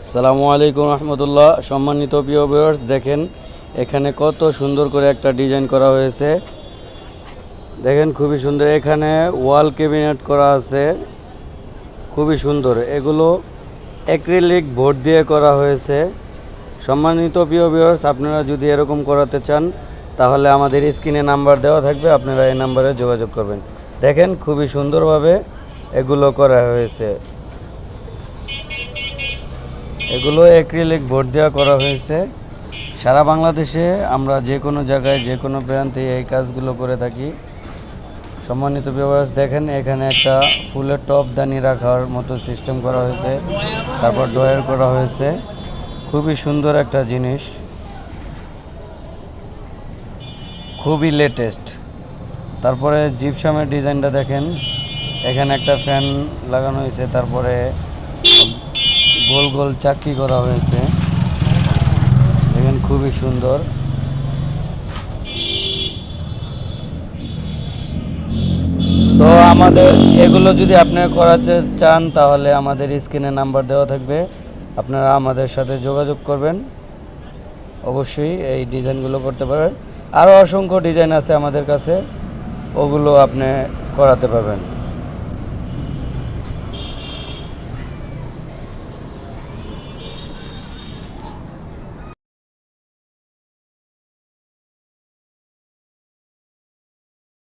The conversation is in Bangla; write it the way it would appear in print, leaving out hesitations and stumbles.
আসসালামু আলাইকুম রহমতুল্লাহ। সম্মানিত প্রিয় ভিউয়ার্স, দেখেন এখানে কত সুন্দর করে একটা ডিজাইন করা হয়েছে। দেখেন খুবই সুন্দর, এখানে ওয়াল ক্যাবিনেট করা আছে, খুবই সুন্দর। এগুলো অ্যাক্রিলিক বোর্ড দিয়ে করা হয়েছে। সম্মানিত প্রিয় ভিউয়ার্স, আপনারা যদি এরকম করাতে চান তাহলে আমাদের স্ক্রিনে নাম্বার দেওয়া থাকবে, আপনারা এই নাম্বারে যোগাযোগ করবেন। দেখেন খুবই সুন্দরভাবে এগুলো করা হয়েছে। এগুলো অ্যাক্রিলিক বোর্ড দেওয়া করা হয়েছে। সারা বাংলাদেশে আমরা যে কোনো জায়গায় যে কোনো প্রান্তে এই কাজগুলো করে থাকি। সম্মানিত ভিউয়ার্স, দেখেন এখানে একটা ফুলের টপদানি রাখার মতো সিস্টেম করা হয়েছে, তারপর ড্রয়ার করা হয়েছে। খুবই সুন্দর একটা জিনিস, খুবই লেটেস্ট। তারপরে জিপসামের ডিজাইনটা দেখেন, এখানে একটা ফ্যান লাগানো হয়েছে, তারপরে গোল গোল চাকি করা হয়েছে। দেখেন খুবই সুন্দর। সো আমাদের এগুলো যদি আপনারা করাতে চান তাহলে আমাদের স্ক্রিনে নাম্বার দেওয়া থাকবে, আপনারা আমাদের সাথে যোগাযোগ করবেন। অবশ্যই এই ডিজাইনগুলো করতে পারবেন। আরও অসংখ্য ডিজাইন আছে আমাদের কাছে, ওগুলো আপনি করাতে পারবেন।